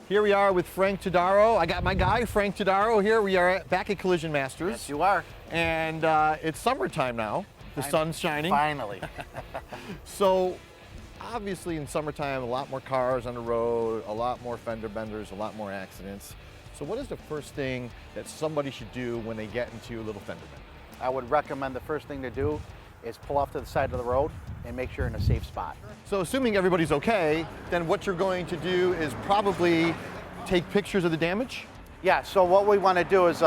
Here we are with Frank Todaro. I got my guy, Frank Todaro, here. We are back at Collision Masters. Yes, you are. And it's summertime now. The sun's shining. Finally. So, obviously in summertime, a lot more cars on the road, a lot more fender benders, a lot more accidents. So what is the first thing that somebody should do when they get into a little fender bender? I would recommend the first thing to do is pull off to the side of the road and make sure you're in a safe spot. So assuming everybody's okay, then what you're going to do is probably take pictures of the damage? Yeah, so what we want to do is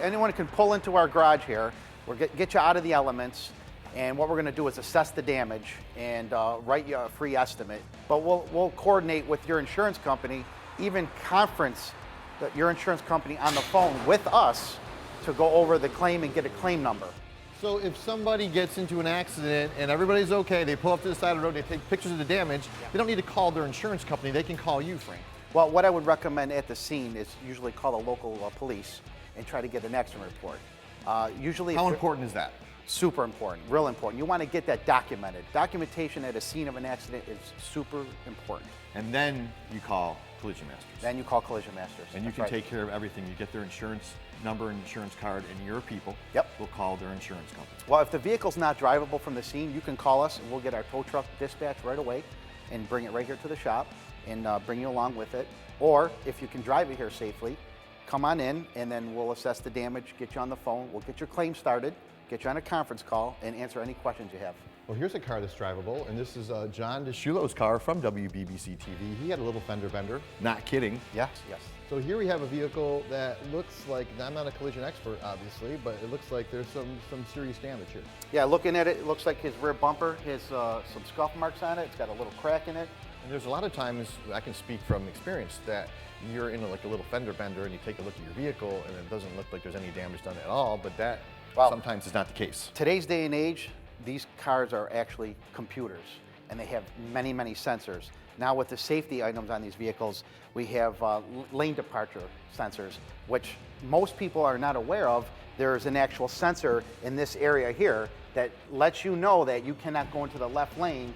anyone can pull into our garage here. We'll get you out of the elements, and what we're going to do is assess the damage and write you a free estimate. But we'll coordinate with your insurance company, even conference your insurance company on the phone with us to go over the claim and get a claim number. So if somebody gets into an accident and everybody's okay, they pull up to the side of the road, they take pictures of the damage, they don't need to call their insurance company, they can call you, Frank. Well, what I would recommend at the scene is usually call the local police and try to get an accident report. Usually, how important is that? Super important, real important. You want to get that documented. Documentation at a scene of an accident is super important. And then you call Collision Masters. Then you call Collision Masters. And you can take care of everything. You get their insurance number and insurance card, and your people will call their insurance company. Well, if the vehicle's not drivable from the scene, you can call us and we'll get our tow truck dispatched right away and bring it right here to the shop and bring you along with it. Or if you can drive it here safely, come on in and then we'll assess the damage, get you on the phone, we'll get your claim started, get you on a conference call, and answer any questions you have. Well, here's a car that's drivable, and this is John DiSciullo's car from WBBZ-TV. He had a little fender bender. Not kidding. Yes, yes. So here we have a vehicle that looks like, I'm not a collision expert, obviously, but it looks like there's some serious damage here. Yeah, looking at it, it looks like his rear bumper has some scuff marks on it. It's got a little crack in it. And there's a lot of times, I can speak from experience, that you're in like a little fender bender and you take a look at your vehicle and it doesn't look like there's any damage done at all, but that sometimes is not the case. Today's day and age, these cars are actually computers and they have many, many sensors. Now with the safety items on these vehicles, we have lane departure sensors, which most people are not aware of. There's an actual sensor in this area here that lets you know that you cannot go into the left lane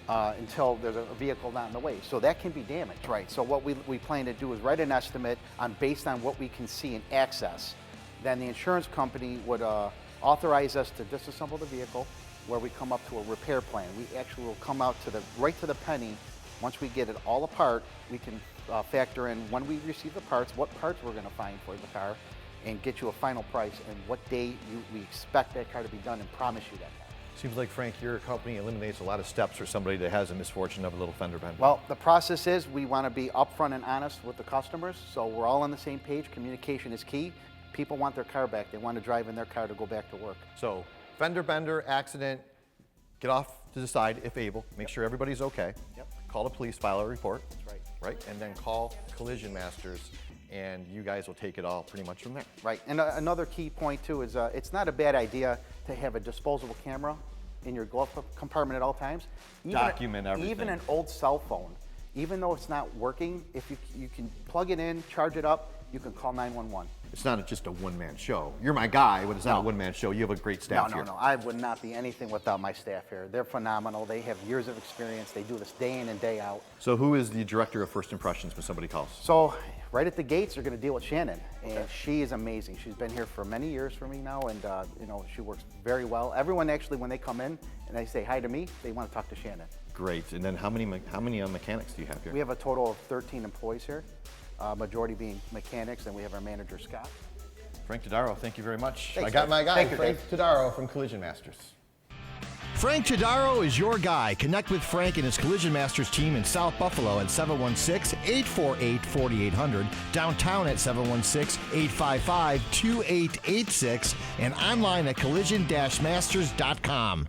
until there's a vehicle not in the way. So that can be damaged, right? So what we plan to do is write an estimate based on what we can see and access. Then the insurance company would authorize us to disassemble the vehicle, where we come up to a repair plan. We actually will come out to right to the penny. Once we get it all apart, we can factor in when we receive the parts, what parts we're going to find for the car, and get you a final price and what day we expect that car to be done and promise you that car. Seems like, Frank, your company eliminates a lot of steps for somebody that has a misfortune of a little fender bender. Well, the process is we want to be upfront and honest with the customers, so we're all on the same page. Communication is key. People want their car back. They want to drive in their car to go back to work. So, fender bender, accident, get off to the side if able. Make sure everybody's okay. Call the police, file a report. That's right. Right, and then call Collision Masters, and you guys will take it all pretty much from there. Right, and another key point too is it's not a bad idea to have a disposable camera in your glove compartment at all times. Document everything. Even an old cell phone, even though it's not working, if you can plug it in, charge it up, you can call 911. It's not just a one-man show. You're my guy, but it's not a one-man show. You have a great staff here. No, I would not be anything without my staff here. They're phenomenal. They have years of experience. They do this day in and day out. So who is the director of first impressions when somebody calls? So right at the gates, you're going to deal with Shannon, and she is amazing. She's been here for many years for me now, and you know, she works very well. Everyone actually, when they come in and they say hi to me, they want to talk to Shannon. Great. And then how many mechanics do you have here? We have a total of 13 employees here, majority being mechanics, and we have our manager, Scott. Frank Todaro, thank you very much. Thanks, I got my guy, Frank Todaro from Collision Masters. Frank Todaro is your guy. Connect with Frank and his Collision Masters team in South Buffalo at 716-848-4800, downtown at 716-855-2886, and online at collision-masters.com.